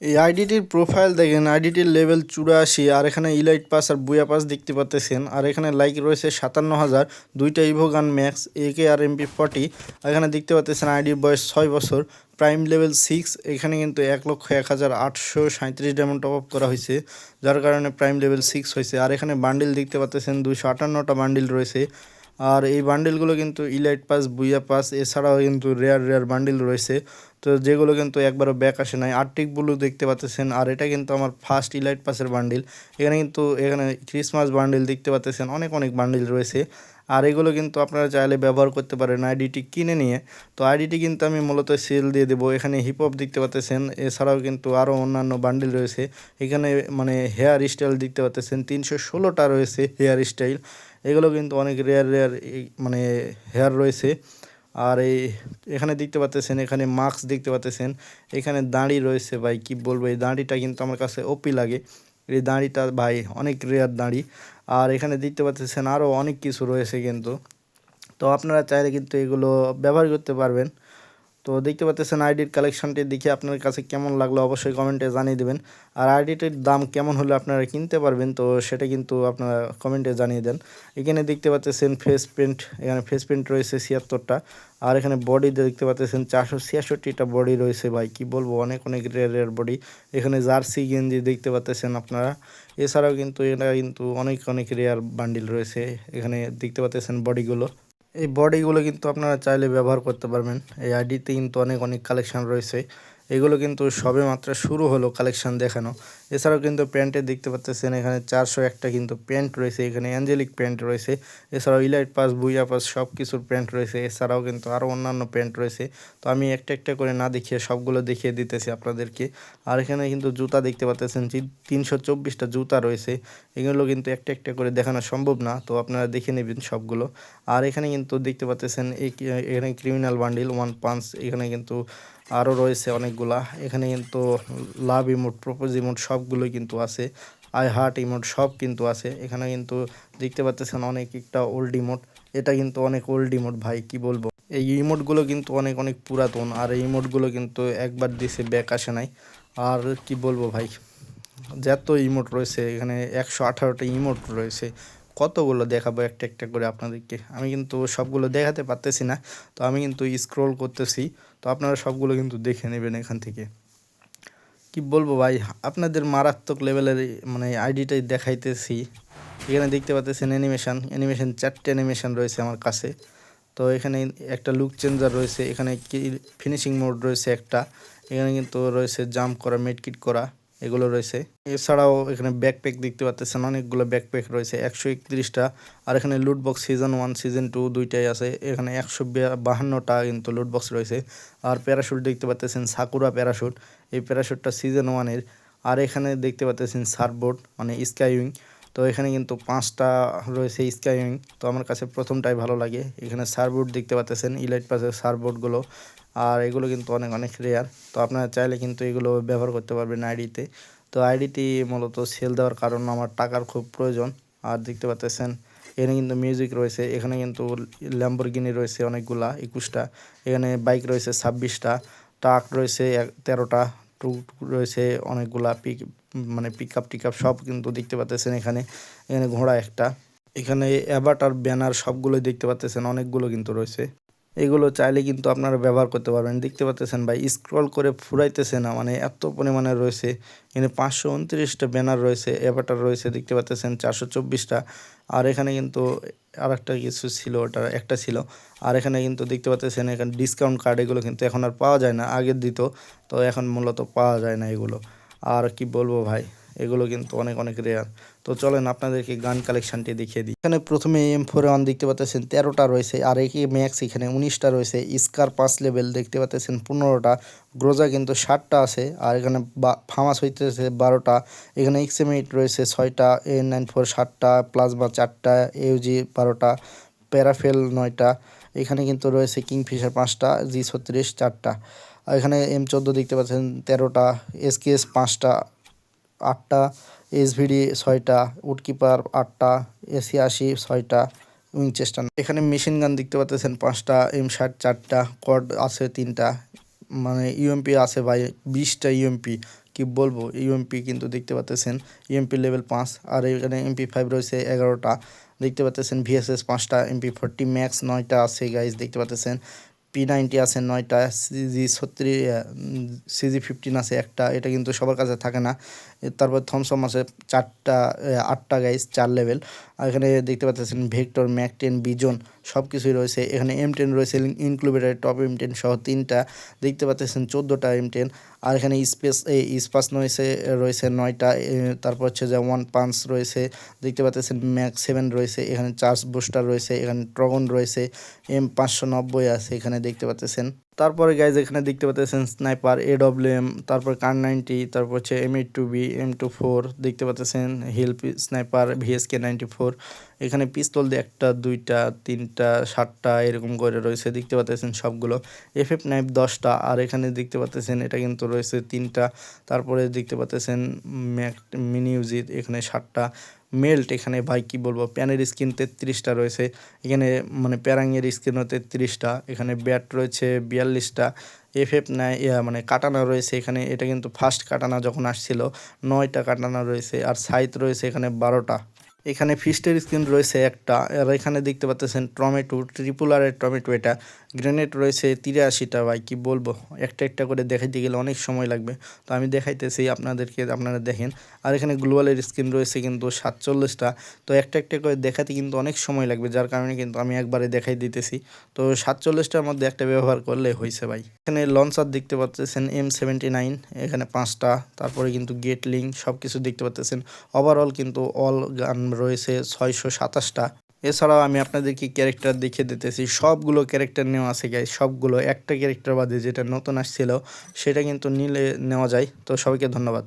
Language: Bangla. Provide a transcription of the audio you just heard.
এই আইডিটির প্রোফাইল দেখেন, আইডিটির লেভেল 84, আর এখানে ইলাইট পাস আর বুয়া পাস দেখতে পাচ্ছেন। আর এখানে লাইক রয়েছে 57,000, দুইটা ইভোগান ম্যাক্স একে আর MP40। এখানে দেখতে পাচ্ছেন আইডির বয়স 6 বছর, প্রাইম লেভেল 6। এখানে কিন্তু 1,01,837 ডায়মন্ড টপ আপ করা হয়েছে, যার কারণে প্রাইম লেভেল 6 হয়েছে। আর এখানে বান্ডিল দেখতে পাচ্ছেন 258টা বান্ডিল রয়েছে। আর এই বান্ডিলগুলো কিন্তু ইলাইট পাস, বুইয়া পাস, এছাড়াও কিন্তু রেয়ার রেয়ার বান্ডিল রয়েছে, তো যেগুলো কিন্তু একবারও ব্যাক আসে নাই। আর্টিক ব্লু দেখতে পাচ্ছেন, আর এটা কিন্তু আমার ফার্স্ট ইলাইট পাসের বান্ডিল। এখানে ক্রিসমাস বান্ডিল দেখতে পাচ্ছেন, অনেক অনেক বান্ডিল রয়েছে। আর এগুলো কিন্তু আপনারা চাইলে ব্যবহার করতে পারেন আইডিটি কিনে নিয়ে। তো আইডিটি কিন্তু আমি মূলত সেল দিয়ে দেবো। এখানে হিপহপ দেখতে পাচ্ছেন, এছাড়াও কিন্তু আরও অন্যান্য বান্ডিল রয়েছে। এখানে মানে হেয়ার স্টাইল দেখতে পাচ্ছেন 316টা রয়েছে হেয়ার স্টাইল। এগুলো কিন্তু অনেক রেয়ার রেয়ার মানে হেয়ার রয়েছে। আর এখানে দেখতে পাচ্ছেন, এখানে মাস্ক দেখতে পাচ্ছেন, এখানে দাঁড়ি রয়েছে। ভাই কি বলবো, এই দাঁড়িটা কিন্তু আমার কাছে ওপি লাগে। এই দাঁড়িটা ভাই অনেক রেয়ার দাঁড়ি। আর এখানে দেখতে পাচ্ছেন আরও অনেক কিছু রয়েছে কিন্তু। তো আপনারা চাইলে কিন্তু এগুলো ব্যবহার করতে পারবেন। তো দেখতে পাচ্ছেন আইডির কালেকশনটি দেখে আপনার কাছে কেমন লাগলো অবশ্যই কমেন্টে জানিয়ে দেবেন। আর আইডিটির দাম কেমন হলে আপনারা কিনতে পারবেন, তো সেটা কিন্তু আপনারা কমেন্টে জানিয়ে দেন। এখানে দেখতে পাচ্ছেন ফেস প্রিন্ট, এখানে ফেস প্রিন্ট রয়েছে 76টা। আর এখানে বডি দেখতে পাচ্ছেন 466টা বডি রয়েছে। ভাই কি বলবো, অনেক অনেক রেয়ার রেয়ার বডি। এখানে জার্সি গেঞ্জি দেখতে পাচ্ছেন আপনারা। এছাড়াও কিন্তু এটা কিন্তু অনেক অনেক রেয়ার বান্ডিল রয়েছে। এখানে দেখতে পাচ্ছেন বডিগুলো। এই বডিগুলো কিন্তু আপনারা চাইলে ব্যবহার করতে পারবেন। এই আইডিতে কিন্তু অনেক অনেক কালেকশান রয়েছে। এগুলো কিন্তু সবে মাত্র শুরু হলো কালেকশান দেখানো। এছাড়াও কিন্তু প্যান্টে দেখতে পাচ্ছেন, এখানে 401টা কিন্তু প্যান্ট রয়েছে। এখানে অ্যাঞ্জেলিক প্যান্ট রয়েছে, এছাড়াও ইলাইট পাস, বুইয়া পাস সব কিছুর প্যান্ট রয়েছে। এছাড়াও কিন্তু আরও অন্যান্য প্যান্ট রয়েছে। তো আমি একটা একটা করে না দেখিয়ে সবগুলো দেখিয়ে দিতেছি আপনাদেরকে। আর এখানে কিন্তু জুতা দেখতে পাচ্ছেন, 324টা জুতা রয়েছে। এগুলো কিন্তু একটা একটা করে দেখানো সম্ভব না, তো আপনারা দেখে নেবেন সবগুলো। আর এখানে কিন্তু দেখতে পাচ্ছেন এখানে ক্রিমিনাল বান্ডিল, ওয়ান পাঞ্চ, এখানে কিন্তু আরও রয়েছে অনেকগুলা। এখানে কিন্তু লাভ ইমোট, প্রপোজ ইমোট সবগুলোই কিন্তু আছে। আই হার্ট ইমোট সব কিন্তু আছে। এখানে কিন্তু দেখতে পাচ্ছেন অনেক একটা ওল্ড ইমোট। এটা কিন্তু অনেক ওল্ড ইমোট, ভাই কি বলবো। এই ইমোটগুলো কিন্তু অনেক অনেক পুরাতন, আর এই ইমোটগুলো কিন্তু একবার দিছে ব্যাক আসে নাই। আর কি বলবো ভাই, যত ইমোট রয়েছে এখানে 118টা ইমোট রয়েছে। কতগুলো দেখাবো একটা একটা করে আপনাদেরকে, আমি কিন্তু সবগুলো দেখাতে পারতেছি না। তো আমি কিন্তু স্ক্রল করতেছি, তো আপনারা সবগুলো কিন্তু দেখে নেবেন এখান থেকে। কি বলবো ভাই, আপনাদের মারাত্মক লেভেলের মানে আইডিটাই দেখাইতেছি। এখানে দেখতে পাচ্ছেন অ্যানিমেশন, অ্যানিমেশন 4টে অ্যানিমেশন রয়েছে আমার কাছে। তো এখানে একটা লুক চেঞ্জার রয়েছে, এখানে কি ফিনিশিং মোড রয়েছে একটা। এখানে কিন্তু রয়েছে জাম্প করা, মেডকিট করা, এগুলো রয়েছে। এছাড়াও এখানে ব্যাকপ্যাক দেখতে পাচ্ছেন, অনেকগুলো ব্যাকপ্যাক রয়েছে 131টা। আর এখানে লুটবক্স সিজন 1 সিজন 2 দুইটাই আছে। এখানে 152টা কিন্তু লুটবক্স রয়েছে। আর প্যারাশুট দেখতে পাচ্ছেন, সাকুরা প্যারাশুট, এই প্যারাশুটটা সিজন 1-এর। আর এখানে দেখতে পাচ্ছেন সার্ফবোর্ড মানে স্কাইউইং। তো এখানে কিন্তু 5টা রয়েছে স্কাইউইং, তো আমার কাছে প্রথমটাই ভালো লাগে। এখানে সার্ফবোর্ড দেখতে পাচ্ছেন, ইলাইট পাসের সার্ফবোর্ডগুলো। আর এগুলো কিন্তু অনেক অনেক রেয়ার, তো আপনারা চাইলে কিন্তু এগুলো ব্যবহার করতে পারবেন আইডিতে। তো আইডিটি মূলত সেল দেওয়ার কারণ আমার টাকার খুব প্রয়োজন। আর দেখতে পাচ্ছেন এখানে কিন্তু মিউজিক রয়েছে, এখানে কিন্তু ল্যাম্বরগিনি রয়েছে অনেকগুলা 21টা। এখানে বাইক রয়েছে 26টা, ট্রাক রয়েছে 13টা, টুক রয়েছে অনেকগুলা, মানে পিক আপ টিক আপ সব কিন্তু দেখতে পাচ্ছেন এখানে। এখানে ঘোড়া একটা, এখানে অ্যাভাটার ব্যানার সবগুলোই দেখতে পাচ্ছেন, অনেকগুলো কিন্তু রয়েছে। এগুলো চাইলে কিন্তু আপনারা ব্যবহার করতে পারবেন। দেখতে পাচ্ছেন ভাই স্ক্রল করে ফুরাইতেছে না, মানে এত পরিমাণে রয়েছে। এখানে 529টা ব্যানার রয়েছে, অ্যাভাটার রয়েছে দেখতে পাচ্ছেন 424টা। আর এখানে কিন্তু আরেকটা কিছু ছিল, ওটা একটা ছিল। আর এখানে কিন্তু দেখতে পাচ্ছেন এখানে ডিসকাউন্ট কার্ড, এগুলো কিন্তু এখন আর পাওয়া যায় না, আগের দিত, তো এখন মূলত পাওয়া যায় না এগুলো। আর কি বলবো ভাই, এগুলো কিন্তু অনেক অনেক রেয়ার। তো চলেন আপনাদেরকে গান কালেকশানটি দেখিয়ে দিই। এখানে প্রথমে M41 দেখতে পাচ্ছেন 13টা রয়েছে, আর একে ম্যাক্স এখানে 19টা রয়েছে। স্কার 5 লেভেল দেখতে পাচ্ছেন 15টা, গ্রোজা কিন্তু 60টা আছে। আর এখানে ফামাস হইতেছে 12টা। এখানে XM8 রয়েছে 6টা, A94 7টা, প্লাজমা 4টা, AUG 12টা, প্যারাফেল 9টা। এখানে কিন্তু রয়েছে কিংফিশার 5টা, G36 4টা। আর এখানে M14 দেখতে পাচ্ছেন 13টা, SKS 5টা, 8টা, SVD 6টা, উডকিপার 8টা, AC80 6টা, উইনচেস্টার। এখানে মেশিন গান দেখতে পাচ্ছেন 5টা, M60 4টা, কর্ড আছে 3টা, মানে ইউএমপি আছে ভাই 20টা ইউএমপি, কি বলবো, ইউএমপি কিন্তু দেখতে পাচ্ছেন ইউএমপি লেভেল 5, আর এখানে MP5 রয়েছে 11টা দেখতে পাচ্ছেন, VSS 5টা, MP40 ম্যাক্স 9টা আছে গাইজ দেখতে পাচ্ছেন, P90 আছে 9টা, CG15 আছে একটা, এটা কিন্তু সবার কাছে থাকে না। তারপর থমসম আছে 4টা, 8টা গাইজ 4 লেভেল। আর এখানে দেখতে পাচ্ছেন ভেক্টর, ম্যাক 10, বিজন সব কিছুই রয়েছে। এখানে M10 রয়েছে ইনক্লুডেড, টপ M10 সহ 3টা দেখতে পাচ্ছেন, 14টা M10। আর এখানে স্পাস রয়েছে 9টা, তারপর হচ্ছে যে ওয়ান পাঞ্চ রয়েছে দেখতে পাচ্ছেন, ম্যাক 7 রয়েছে, এখানে চার্জ বুস্টার রয়েছে, এখানে ট্রগন রয়েছে, M590 আছে এখানে দেখতে পাচ্ছেন। তারপরে গাইজ এখানে দেখতে পাচ্ছেন স্নাইপার, AWM, তারপর কার 90, তারপর হচ্ছে M82B, M24 দেখতে পাচ্ছেন, হিল স্নাইপার, VSK94। এখানে পিস্তল দিয়ে 1টা 2টা 3টা 7টা এরকম করে রয়েছে দেখতে পাচ্ছেন সবগুলো। FF নাইফ 10টা, আর এখানে দেখতে পাচ্ছেন এটা কিন্তু রয়েছে 3টা। তারপরে দেখতে পাচ্ছেন ম্যাক মিনি ইউজি, এখানে 7টা। মেল্ট এখানে ভাই কি বলবো, প্যানের স্কিন 33টা রয়েছে এখানে, মানে প্যারাঙের স্কিনও 33টা। এখানে ব্যাট রয়েছে 42টা। মানে কাটানা রয়েছে এখানে, এটা কিন্তু ফার্স্ট কাটানা যখন আসছিল 9টা কাটানা রয়েছে, আর সাইত রয়েছে এখানে 12টা। এখানে ফিস্টের স্কিন রয়েছে একটা, আর এখানে দেখতে পাচ্ছেন টমেটো, ট্রিপল আর টমেটো, এটা গ্রেনেড রয়েছে 83টা। ভাই কি বলবো, একটা একটা করে দেখাইতে গেলে অনেক সময় লাগবে, তো আমি দেখাইতেছি আপনাদেরকে, আপনারা দেখেন। আর এখানে গ্লোয়ালের স্কিন রয়েছে কিন্তু 47টা, তো একটা একটা করে দেখাতে কিন্তু অনেক সময় লাগবে, যার কারণে কিন্তু আমি একবারে দেখাই দিতেছি। তো 47টার মধ্যে একটা ব্যবহার করলে হয়েছে ভাই। এখানে লঞ্চার দেখতে পাচ্ছেন M79, এখানে 5টা, তারপরে কিন্তু গেটলিং সব কিছু দেখতে পাচ্ছেন। ওভারঅল কিন্তু অল গান রয়েছে 627টা। এছাড়াও আমি আপনাদেরকে ক্যারেক্টার দেখিয়ে দিতেছি, সবগুলো ক্যারেক্টার নেওয়া আছে গাইস, সবগুলো, একটা ক্যারেক্টার বাদে যেটা নতুন আসছিল সেটা কিন্তু নিলে নেওয়া যায়। তো সবাইকে ধন্যবাদ।